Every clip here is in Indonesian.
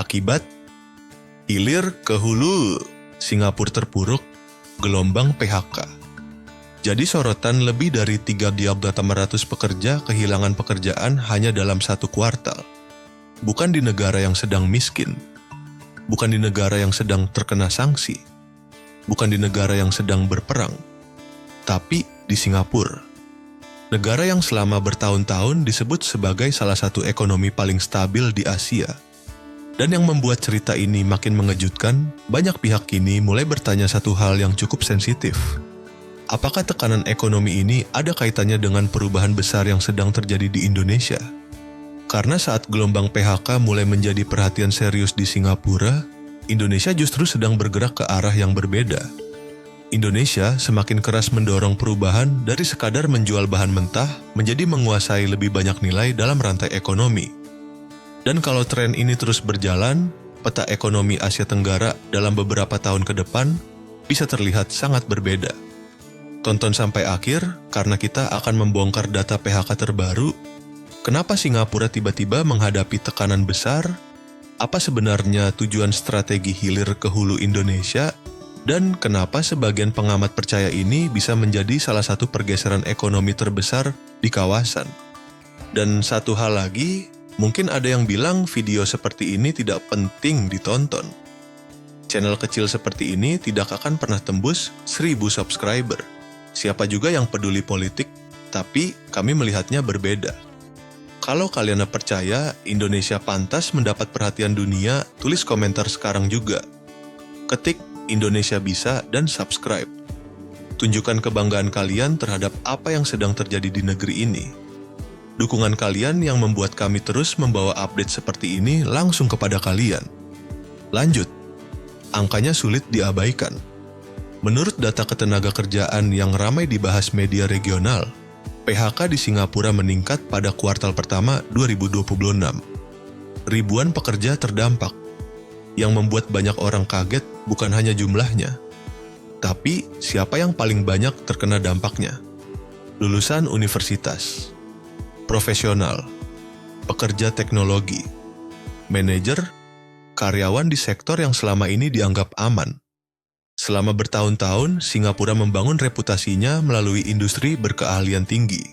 Akibat hilir ke hulu, Singapura terpuruk, gelombang PHK. Jadi sorotan lebih dari 3.800 pekerja kehilangan pekerjaan hanya dalam satu kuartal. Bukan di negara yang sedang miskin, bukan di negara yang sedang terkena sanksi, bukan di negara yang sedang berperang, tapi di Singapura. Negara yang selama bertahun-tahun disebut sebagai salah satu ekonomi paling stabil di Asia. Dan yang membuat cerita ini makin mengejutkan, banyak pihak kini mulai bertanya satu hal yang cukup sensitif. Apakah tekanan ekonomi ini ada kaitannya dengan perubahan besar yang sedang terjadi di Indonesia? Karena saat gelombang PHK mulai menjadi perhatian serius di Singapura, Indonesia justru sedang bergerak ke arah yang berbeda. Indonesia semakin keras mendorong perubahan dari sekadar menjual bahan mentah menjadi menguasai lebih banyak nilai dalam rantai ekonomi. Dan kalau tren ini terus berjalan, peta ekonomi Asia Tenggara dalam beberapa tahun ke depan bisa terlihat sangat berbeda. Tonton sampai akhir karena kita akan membongkar data PHK terbaru. Kenapa Singapura tiba-tiba menghadapi tekanan besar? Apa sebenarnya tujuan strategi hilir ke hulu Indonesia? Dan kenapa sebagian pengamat percaya ini bisa menjadi salah satu pergeseran ekonomi terbesar di kawasan? Dan satu hal lagi, mungkin ada yang bilang video seperti ini tidak penting ditonton. Channel kecil seperti ini tidak akan pernah tembus 1.000 subscriber. Siapa juga yang peduli politik, tapi kami melihatnya berbeda. Kalau kalian percaya Indonesia pantas mendapat perhatian dunia, tulis komentar sekarang juga. Ketik Indonesia bisa dan subscribe. Tunjukkan kebanggaan kalian terhadap apa yang sedang terjadi di negeri ini. Dukungan kalian yang membuat kami terus membawa update seperti ini langsung kepada kalian. Lanjut, angkanya sulit diabaikan. Menurut data ketenagakerjaan yang ramai dibahas media regional, PHK di Singapura meningkat pada kuartal pertama 2026. Ribuan pekerja terdampak. Yang membuat banyak orang kaget bukan hanya jumlahnya, tapi siapa yang paling banyak terkena dampaknya. Lulusan universitas, profesional, pekerja teknologi, manajer, karyawan di sektor yang selama ini dianggap aman. Selama bertahun-tahun, Singapura membangun reputasinya melalui industri berkeahlian tinggi.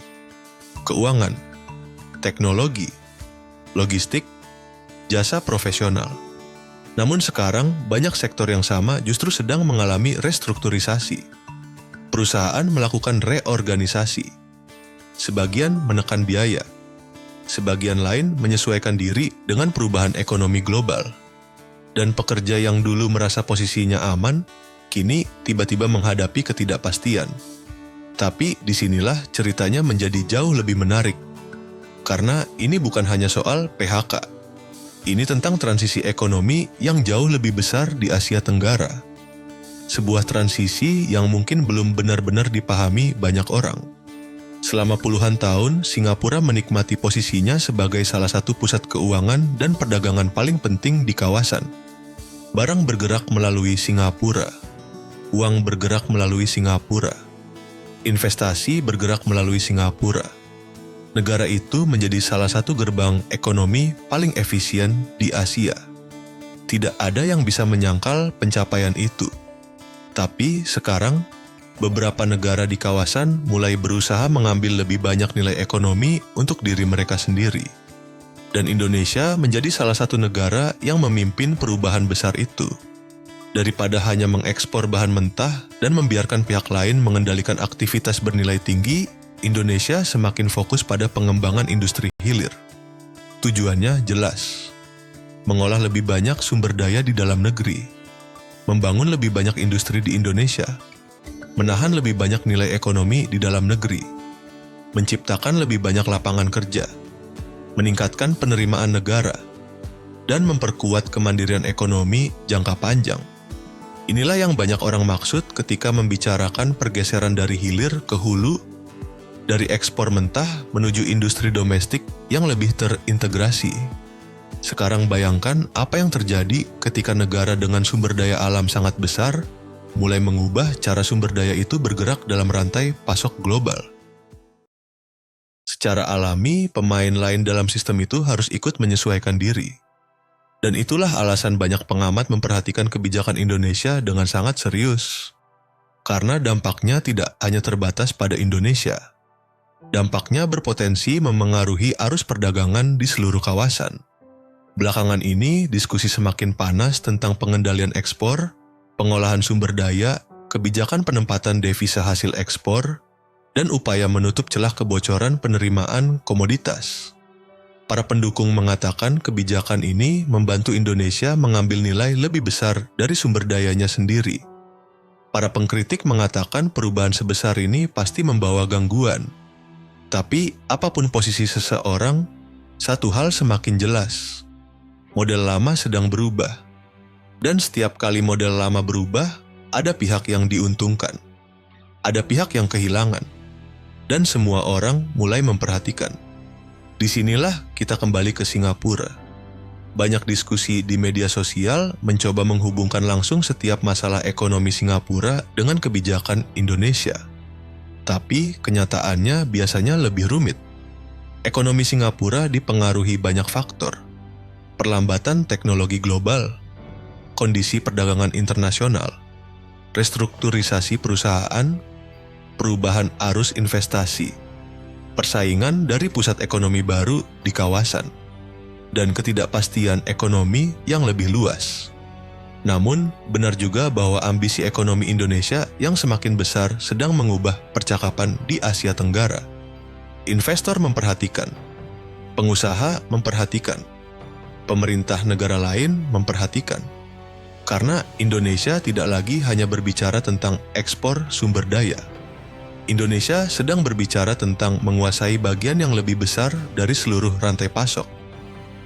Keuangan, teknologi, logistik, jasa profesional. Namun sekarang, banyak sektor yang sama justru sedang mengalami restrukturisasi. Perusahaan melakukan reorganisasi. Sebagian menekan biaya. Sebagian lain menyesuaikan diri dengan perubahan ekonomi global. Dan pekerja yang dulu merasa posisinya aman, kini tiba-tiba menghadapi ketidakpastian. Tapi disinilah ceritanya menjadi jauh lebih menarik. Karena ini bukan hanya soal PHK. Ini tentang transisi ekonomi yang jauh lebih besar di Asia Tenggara. Sebuah transisi yang mungkin belum benar-benar dipahami banyak orang. Selama puluhan tahun, Singapura menikmati posisinya sebagai salah satu pusat keuangan dan perdagangan paling penting di kawasan. Barang bergerak melalui Singapura. Uang bergerak melalui Singapura. Investasi bergerak melalui Singapura. Negara itu menjadi salah satu gerbang ekonomi paling efisien di Asia. Tidak ada yang bisa menyangkal pencapaian itu. Tapi sekarang, beberapa negara di kawasan mulai berusaha mengambil lebih banyak nilai ekonomi untuk diri mereka sendiri. Dan Indonesia menjadi salah satu negara yang memimpin perubahan besar itu. Daripada hanya mengekspor bahan mentah dan membiarkan pihak lain mengendalikan aktivitas bernilai tinggi, Indonesia semakin fokus pada pengembangan industri hilir. Tujuannya jelas, mengolah lebih banyak sumber daya di dalam negeri, membangun lebih banyak industri di Indonesia, menahan lebih banyak nilai ekonomi di dalam negeri, menciptakan lebih banyak lapangan kerja, meningkatkan penerimaan negara, dan memperkuat kemandirian ekonomi jangka panjang. Inilah yang banyak orang maksud ketika membicarakan pergeseran dari hilir ke hulu, dari ekspor mentah menuju industri domestik yang lebih terintegrasi. Sekarang bayangkan apa yang terjadi ketika negara dengan sumber daya alam sangat besar mulai mengubah cara sumber daya itu bergerak dalam rantai pasok global. Secara alami, pemain lain dalam sistem itu harus ikut menyesuaikan diri. Dan itulah alasan banyak pengamat memperhatikan kebijakan Indonesia dengan sangat serius. Karena dampaknya tidak hanya terbatas pada Indonesia. Dampaknya berpotensi memengaruhi arus perdagangan di seluruh kawasan. Belakangan ini, diskusi semakin panas tentang pengendalian ekspor, pengolahan sumber daya, kebijakan penempatan devisa hasil ekspor, dan upaya menutup celah kebocoran penerimaan komoditas. Para pendukung mengatakan kebijakan ini membantu Indonesia mengambil nilai lebih besar dari sumber dayanya sendiri. Para pengkritik mengatakan perubahan sebesar ini pasti membawa gangguan. Tapi apapun posisi seseorang, satu hal semakin jelas. Model lama sedang berubah. Dan setiap kali model lama berubah, ada pihak yang diuntungkan. Ada pihak yang kehilangan. Dan semua orang mulai memperhatikan. Disinilah kita kembali ke Singapura. Banyak diskusi di media sosial mencoba menghubungkan langsung setiap masalah ekonomi Singapura dengan kebijakan Indonesia. Tapi kenyataannya biasanya lebih rumit. Ekonomi Singapura dipengaruhi banyak faktor. Perlambatan teknologi global, kondisi perdagangan internasional, restrukturisasi perusahaan, perubahan arus investasi, persaingan dari pusat ekonomi baru di kawasan, dan ketidakpastian ekonomi yang lebih luas. Namun, benar juga bahwa ambisi ekonomi Indonesia yang semakin besar sedang mengubah percakapan di Asia Tenggara. Investor memperhatikan, pengusaha memperhatikan, pemerintah negara lain memperhatikan. Karena Indonesia tidak lagi hanya berbicara tentang ekspor sumber daya. Indonesia sedang berbicara tentang menguasai bagian yang lebih besar dari seluruh rantai pasok.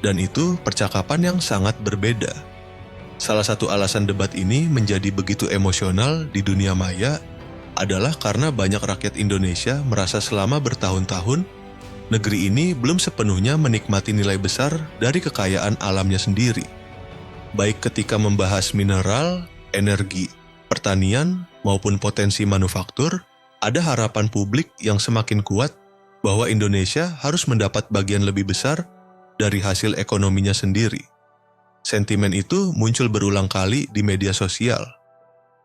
Dan itu percakapan yang sangat berbeda. Salah satu alasan debat ini menjadi begitu emosional di dunia maya adalah karena banyak rakyat Indonesia merasa selama bertahun-tahun, negeri ini belum sepenuhnya menikmati nilai besar dari kekayaan alamnya sendiri. Baik ketika membahas mineral, energi, pertanian, maupun potensi manufaktur, ada harapan publik yang semakin kuat bahwa Indonesia harus mendapat bagian lebih besar dari hasil ekonominya sendiri. Sentimen itu muncul berulang kali di media sosial,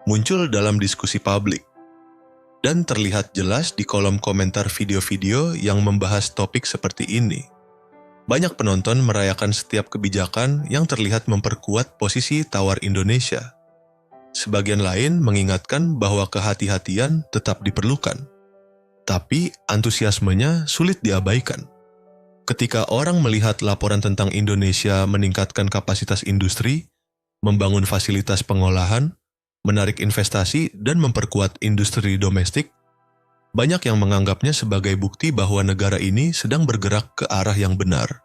muncul dalam diskusi publik, dan terlihat jelas di kolom komentar video-video yang membahas topik seperti ini. Banyak penonton merayakan setiap kebijakan yang terlihat memperkuat posisi tawar Indonesia. Sebagian lain mengingatkan bahwa kehati-hatian tetap diperlukan. Tapi antusiasmenya sulit diabaikan. Ketika orang melihat laporan tentang Indonesia meningkatkan kapasitas industri, membangun fasilitas pengolahan, menarik investasi, dan memperkuat industri domestik, banyak yang menganggapnya sebagai bukti bahwa negara ini sedang bergerak ke arah yang benar.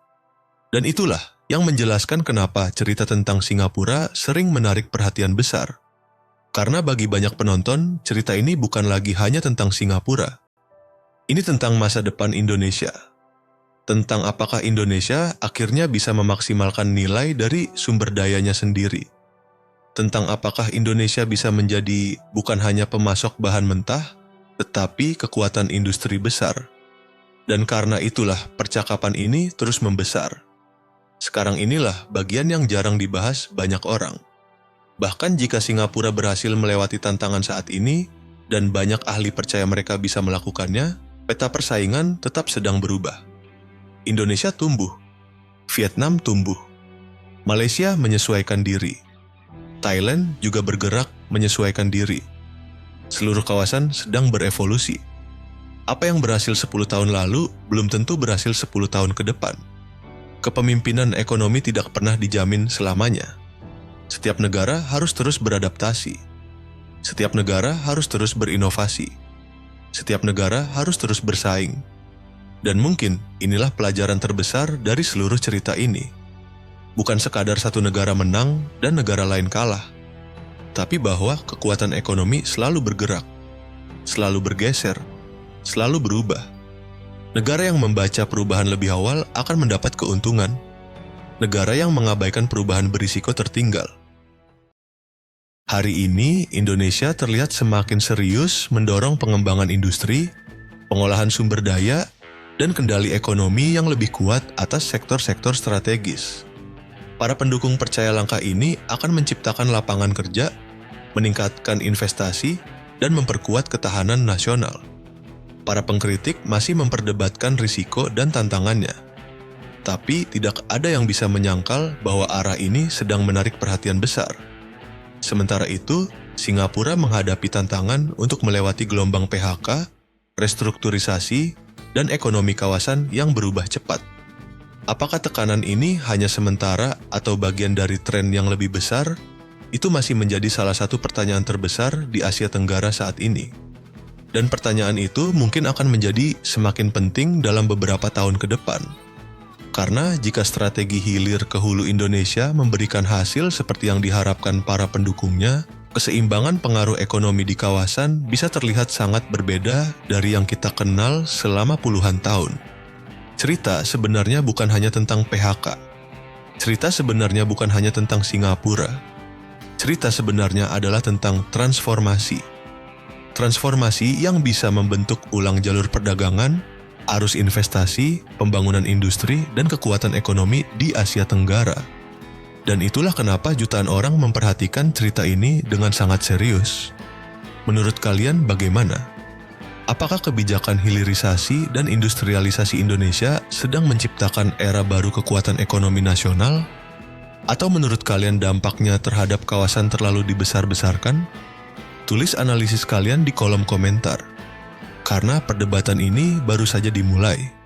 Dan itulah yang menjelaskan kenapa cerita tentang Singapura sering menarik perhatian besar. Karena bagi banyak penonton, cerita ini bukan lagi hanya tentang Singapura. Ini tentang masa depan Indonesia. Tentang apakah Indonesia akhirnya bisa memaksimalkan nilai dari sumber dayanya sendiri. Tentang apakah Indonesia bisa menjadi bukan hanya pemasok bahan mentah, tetapi kekuatan industri besar. Dan karena itulah percakapan ini terus membesar. Sekarang inilah bagian yang jarang dibahas banyak orang. Bahkan jika Singapura berhasil melewati tantangan saat ini, dan banyak ahli percaya mereka bisa melakukannya, peta persaingan tetap sedang berubah. Indonesia tumbuh, Vietnam tumbuh, Malaysia menyesuaikan diri, Thailand juga bergerak menyesuaikan diri. Seluruh kawasan sedang berevolusi. Apa yang berhasil 10 tahun lalu belum tentu berhasil 10 tahun ke depan. Kepemimpinan ekonomi tidak pernah dijamin selamanya. Setiap negara harus terus beradaptasi. Setiap negara harus terus berinovasi. Setiap negara harus terus bersaing. Dan mungkin inilah pelajaran terbesar dari seluruh cerita ini. Bukan sekadar satu negara menang dan negara lain kalah, tapi bahwa kekuatan ekonomi selalu bergerak, selalu bergeser, selalu berubah. Negara yang membaca perubahan lebih awal akan mendapat keuntungan. Negara yang mengabaikan perubahan berisiko tertinggal. Hari ini, Indonesia terlihat semakin serius mendorong pengembangan industri, pengolahan sumber daya, dan kendali ekonomi yang lebih kuat atas sektor-sektor strategis. Para pendukung percaya langkah ini akan menciptakan lapangan kerja, meningkatkan investasi, dan memperkuat ketahanan nasional. Para pengkritik masih memperdebatkan risiko dan tantangannya. Tapi tidak ada yang bisa menyangkal bahwa arah ini sedang menarik perhatian besar. Sementara itu, Singapura menghadapi tantangan untuk melewati gelombang PHK, restrukturisasi, dan ekonomi kawasan yang berubah cepat. Apakah tekanan ini hanya sementara atau bagian dari tren yang lebih besar? Itu masih menjadi salah satu pertanyaan terbesar di Asia Tenggara saat ini. Dan pertanyaan itu mungkin akan menjadi semakin penting dalam beberapa tahun ke depan. Karena jika strategi hilir ke hulu Indonesia memberikan hasil seperti yang diharapkan para pendukungnya, keseimbangan pengaruh ekonomi di kawasan bisa terlihat sangat berbeda dari yang kita kenal selama puluhan tahun. Cerita sebenarnya bukan hanya tentang PHK. Cerita sebenarnya bukan hanya tentang Singapura. Cerita sebenarnya adalah tentang transformasi. Transformasi yang bisa membentuk ulang jalur perdagangan, arus investasi, pembangunan industri, dan kekuatan ekonomi di Asia Tenggara. Dan itulah kenapa jutaan orang memperhatikan cerita ini dengan sangat serius. Menurut kalian bagaimana? Apakah kebijakan hilirisasi dan industrialisasi Indonesia sedang menciptakan era baru kekuatan ekonomi nasional? Atau menurut kalian dampaknya terhadap kawasan terlalu dibesar-besarkan? Tulis analisis kalian di kolom komentar. Karena perdebatan ini baru saja dimulai.